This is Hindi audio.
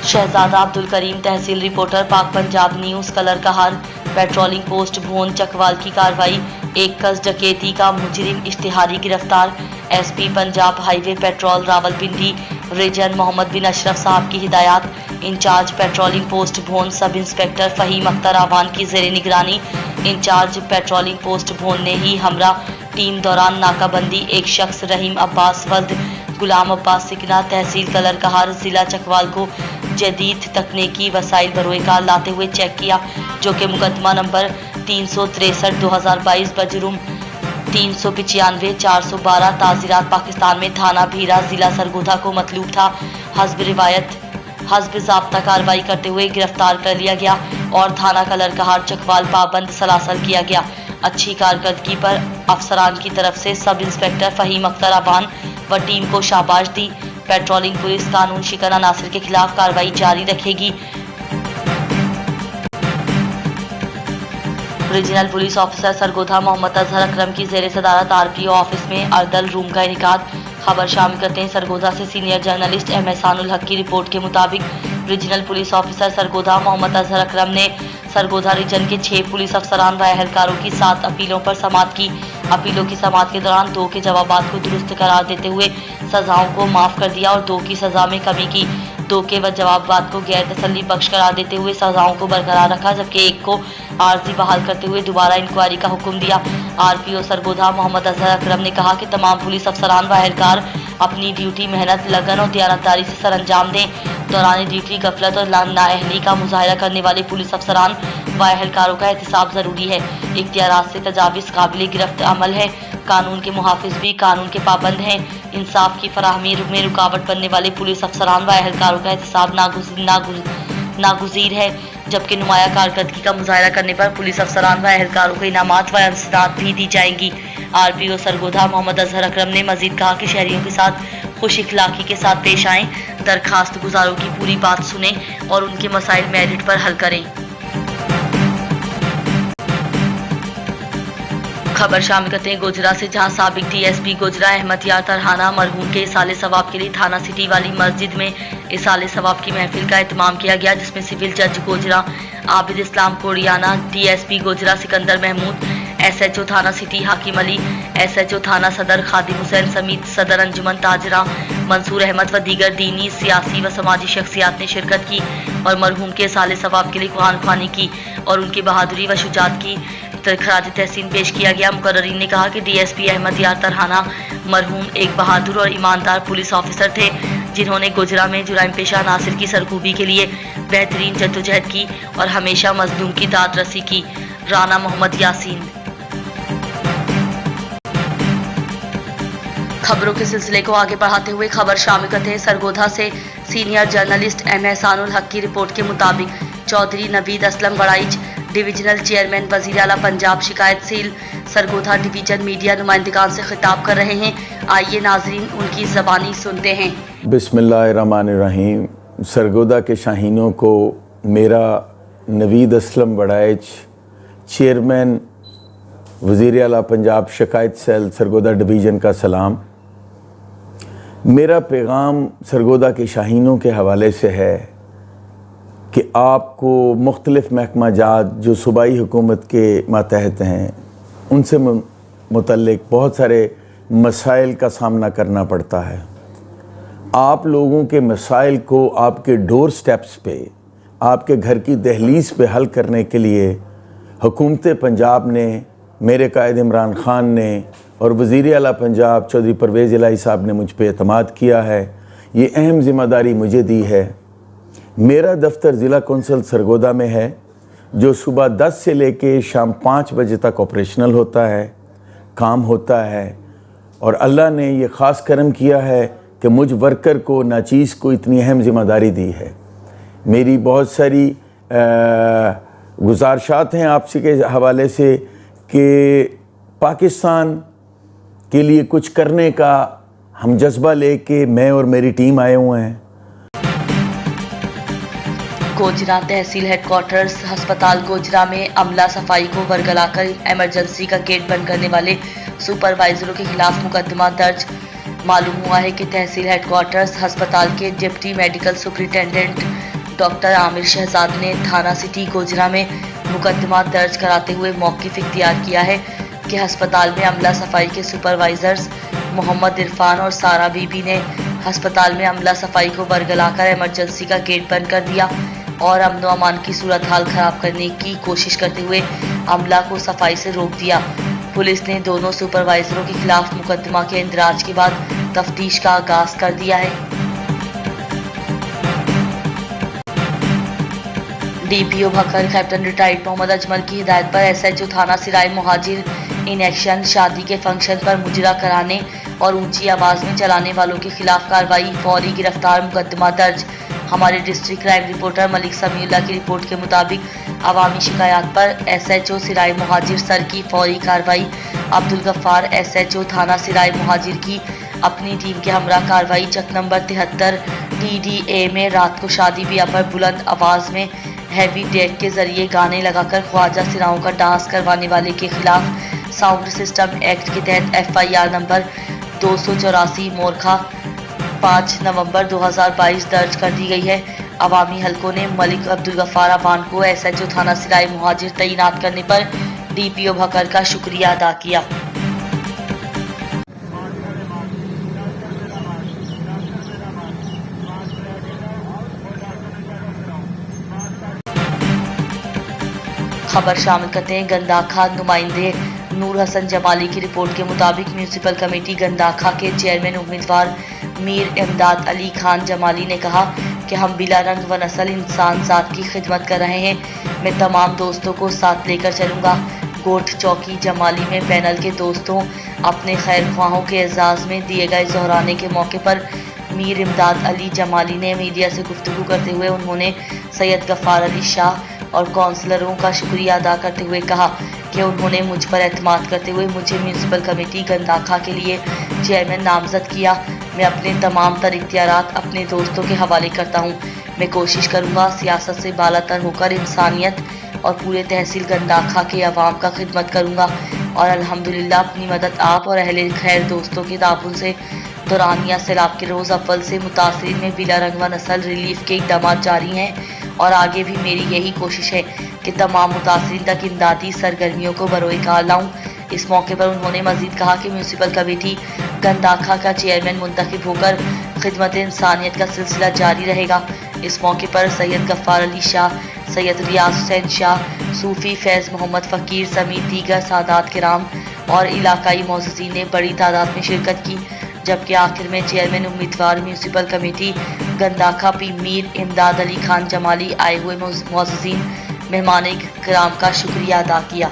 शहजादा अब्दुल करीम, तहसील रिपोर्टर, पाक पंजाब न्यूज़। कलर कहार, पेट्रोलिंग पोस्ट भोन चकवाल की कार्रवाई। एक कस डकैती का मुजरिम इश्तिहारी गिरफ्तार। SP Punjab highway patrol Rawalpindi region Mohammad bin Ashraf साहब की हिदायत। इंचार्ज पेट्रोलिंग पोस्ट भोन सब इंस्पेक्टर फ़हीम अख्तर आवान की ज़ेर निगरानी। इंचार्ज पेट्रोलिंग पोस्ट भोन ने ही हमरा टीम दौरान नाकाबंदी एक शख्स रहीम अब्बास वल्द गुलाम अब्बास सिकना, तहसील कलर कहार, ज़िला चकवाल को जदीद तकनीकी वसाइल बरोएकार लाते हुए चेक किया, जो कि मुकदमा नंबर 363/2022 बजरुम 395 412 ताज़ीरात पाकिस्तान में थाना भीरा ज़िला सरगोधा को मतलूब था। हस्ब रिवायत हस्ब ज़ाब्ता कार्रवाई करते हुए गिरफ्तार कर लिया गया और थाना कलर कहार चकवाल पाबंद सलासल किया गया। अच्छी कारकर्दगी पर अफसरान की तरफ से सब इंस्पेक्टर फ़हीम अख्तर आवान व टीम को शाबाश दी। पेट्रोलिंग पुलिस कानून शिकन अनासर के खिलाफ कार्रवाई जारी रखेगी। Regional police officer Sargodha Mohammad Azhar Akram की ज़ेर सदारत आरपीओ ऑफिस में अर्दल रूम का इनेकाद। खबर शामिल करते हैं सरगोधा से सीनियर जर्नलिस्ट एहसानुल हक की रिपोर्ट के मुताबिक regional police officer Sargodha Mohammad Azhar Akram ने सरगोधा रीजन के 6 पुलिस अफसरान व अहलकारों की 7 अपीलों पर समाअत की। अपीलों की समाअत के दौरान 2 के जवाबात को दुरुस्त करार देते हुए सजाओं को माफ़ कर दिया और 2 की सज़ा में कमी की। 2 के जवाबात को गैर तसल्ली बख्श करार देते हुए सजाओं को बरकरार रखा, जबकि 1 को आर्जी बहाल करते हुए दोबारा इंक्वायरी का हुक्म दिया। आरपीओ सरगोधा मोहम्मद अजहर अकरम ने कहा कि तमाम पुलिस अफसरान व अहलकार अपनी ड्यूटी मेहनत, लगन और दयानतदारी से सरअंजाम दें। दौरान ड्यूटी गफलत और नाअहली का मुजाहरा करने वाले पुलिस अफसरान व अहलकारों का एहतिसाब ज़रूरी है। इख्तियारात से तजावीज़ काबिल गिरफ्त अमल है। कानून के मुहाफिज भी कानून के पाबंद हैं। इंसाफ की फराहमी में रुकावट बनने वाले पुलिस अफसरान व अहलकारों का एहतिसाब नागुज़ीर है, जबकि नुमाया कारकर्दगी का मुजाहरा करने पर पुलिस अफसरान व अहलकारों को इनामात व अंसदात भी दी जाएंगी। आरपीओ सरगोधा मोहम्मद अजहर अकरम ने मजीद कहा कि शहरियों के साथ खुश इखलाकी के साथ पेश आएँ, दरखास्त गुजारों की पूरी बात सुने और उनके मसाइल मेरिट पर हल करें। खबर शामिल करते हैं गोजरा से, जहां साबिक डीएसपी गोजरा अहमद यार तरहाना मरहूम के इसाले सवाब के लिए थाना सिटी वाली मस्जिद में इसाले सवाब की महफिल का एहतमाम किया गया, जिसमें सिविल जज गोजरा आबिद इस्लाम कोड़ियाना, डीएसपी गोजरा सिकंदर महमूद, एसएचओ थाना सिटी हाकिम अली, एसएचओ थाना सदर खादिम हुसैन समेत सदर अंजुमन ताजरा मंसूर अहमद व दीगर दीनी, सियासी व समाजी शख्सियात ने शिरकत की और मरहूम के इसाले सवाब के लिए कुरान ख्वानी की और उनकी बहादुरी व शुजात की खराज तहसीन पेश किया गया। मुकर्रीन ने कहा कि डीएसपी अहमद यार तरहाना मरहूम एक बहादुर और ईमानदार पुलिस ऑफिसर थे, जिन्होंने गुजरा में जुराइम पेशा नासिर की सरखूबी के लिए बेहतरीन जद्दोजहद की और हमेशा मजलूम की दाद रसी की। राना मोहम्मद यासीन। खबरों के सिलसिले को आगे बढ़ाते हुए खबर शामिल करते हैं सरगोधा से सीनियर जर्नलिस्ट एहसानुल हक की रिपोर्ट के मुताबिक चौधरी नवीद असलम वड़ाइच डिविजनल चेयरमैन वज़ीर आला पंजाब शिकायत सेल सरगोधा डिवीजन मीडिया नुमाइंदगान से खिताब कर रहे हैं। आइए नाजरीन उनकी ज़बानी सुनते हैं। बिस्मिल्लाहिर्रहमानिर्रहीम। सरगोधा के शाहीनों को मेरा नवीद असलम वड़ाइच चेयरमैन वज़ीर आला पंजाब शिकायत सेल सरगोधा डिवीज़न का सलाम। मेरा पैगाम सरगोधा के शाहीनों के हवाले से है कि आपको मुख्तलिफ़ महकमा जात जो सूबाई हुकूमत के मातहत हैं, उनसे मुतल्लिक बहुत सारे मसाइल का सामना करना पड़ता है। आप लोगों के मसाइल को आपके डोर स्टेप्स पे, आपके घर की दहलीज़ पे हल करने के लिए हुकूमत पंजाब ने, मेरे कायद इमरान ख़ान ने और वज़ीर आला पंजाब चौधरी परवेज़ इलाही साहब ने मुझ पे एतमाद किया है। ये अहम ज़िम्मेदारी मुझे दी है। मेरा दफ्तर ज़िला कौंसल सरगोधा में है, जो सुबह 10 से लेके शाम 5 बजे तक ऑपरेशनल होता है, काम होता है। और अल्लाह ने ये ख़ास करम किया है कि मुझ वर्कर को, नाचीज़ को इतनी अहम ज़िम्मेदारी दी है। मेरी बहुत सारी गुजारिशात हैं आपसे के हवाले से कि पाकिस्तान के लिए कुछ करने का हम जज्बा लेके मैं और मेरी टीम आए हुए हैं। गोजरा तहसील हेडक्वार्टर्स अस्पताल गोजरा में अमला सफाई को बरगलाकर इमरजेंसी का गेट बंद करने वाले सुपरवाइजरों के खिलाफ मुकदमा दर्ज। मालूम हुआ है कि तहसील हेडक्वार्टर्स अस्पताल के deputy medical superintendent doctor Aamir Shahzad ने थाना सिटी गोजरा में मुकदमा दर्ज कराते हुए मौक़िफ़ इख्तियार किया है कि अस्पताल में अमला सफाई के सुपरवाइजर्स मोहम्मद इरफान और सारा बीबी ने अस्पताल में अमला सफाई को बरगलाकर इमरजेंसी का गेट बंद कर दिया और अमन व अमान की सूरत हाल खराब करने की कोशिश करते हुए अमला को सफाई से रोक दिया। पुलिस ने दोनों सुपरवाइजरों के खिलाफ मुकदमा के इंदराज के बाद तफ्तीश का आगाज कर दिया है। DPO Bhakkar captain retired Mohammad Ajmal की हिदायत पर एसएचओ थाना सिराय मुहाजिर इन एक्शन शादी के फंक्शन पर मुजरा कराने और ऊंची आवाज में चलाने वालों के खिलाफ कार्रवाई, फौरी गिरफ्तार, मुकदमा दर्ज। हमारे district crime reporter Malik Samiullah की रिपोर्ट के मुताबिक अवामी शिकायत पर एसएचओ सिराय मुहाजिर सर की फौरी कार्रवाई, अब्दुल गफ्फार एसएचओ थाना सिराय मुहाजिर की अपनी टीम के हमरा कार्रवाई। चक नंबर 73 TDA में रात को शादी ब्याह पर बुलंद आवाज में हैवी डेक के जरिए गाने लगाकर ख्वाजा सिराओं का डांस करवाने वाले के खिलाफ साउंड सिस्टम एक्ट के तहत FIR नंबर 284 मोरखा 5 नवंबर 2022 दर्ज कर दी गई है। अवामी हलकों ने मलिक अब्दुल गफ्फार अवान को एसएचओ थाना सिराय मुहाजिर तैनात करने पर डीपीओ भक्कर का शुक्रिया अदा किया। खबर शामिल करते हैं गंदाखा नुमाइंदे नूर हसन जमाली की रिपोर्ट के मुताबिक म्यूनिसिपल कमेटी गंदाखा के चेयरमैन उम्मीदवार मीर इमदाद अली खान जमाली ने कहा कि हम बिला रंग व नस्ल इंसान ज़ात की खिदमत कर रहे हैं। मैं तमाम दोस्तों को साथ लेकर चलूँगा। गोठ चौकी जमाली में पैनल के दोस्तों अपने खैर ख्वाहों के एजाज़ में दिए गए जोहराने के मौके पर मीर इमदाद अली जमाली ने मीडिया से गुफ्तगू करते हुए उन्होंने सैयद गफ्फार अली शाह और काउंसलरों का शुक्रिया अदा करते हुए कहा कि उन्होंने मुझ पर एतमाद करते हुए मुझे म्यूनिसिपल कमेटी गंदाखा के लिए चेयरमैन नामजद किया। मैं अपने तमाम तर इख्तियारात अपने दोस्तों के हवाले करता हूँ। मैं कोशिश करूँगा सियासत से बालातर होकर इंसानियत और पूरे तहसील गंदाखा के अवाम का खिदमत करूँगा और अल्हम्दुलिल्लाह अपनी मदद आप और अहले खैर दोस्तों के ताउन से दौरानिया सैलाब के रोज़ अव्वल से मुतासरीन में बिला रंग व नस्ल रिलीफ के इक़दाम जारी हैं और आगे भी मेरी यही कोशिश है कि तमाम मुतासरीन तक इमदादी सरगर्मियों को बरोएकार लाऊं। इस मौके पर उन्होंने मजीद कहा कि म्यूनिसिपल कमेटी गंदाखा का चेयरमैन मुंतखब होकर खिदमत इंसानियत का सिलसिला जारी रहेगा। इस मौके पर सैयद गफ्फार अली शाह, सैयद रियाज हुसैन शाह, सूफी फैज़ मोहम्मद फ़कीर समेत दीगर सादात किराम और इलाकाई मौजूदीन ने बड़ी तादाद में शिरकत की। जबकि आखिर में चेयरमैन उम्मीदवार म्यूनिसिपल कमेटी गंदाखा पी मीर इमदाद अली खान जमाली आए हुए मौजूदीन मेहमान किराम का शुक्रिया अदा किया।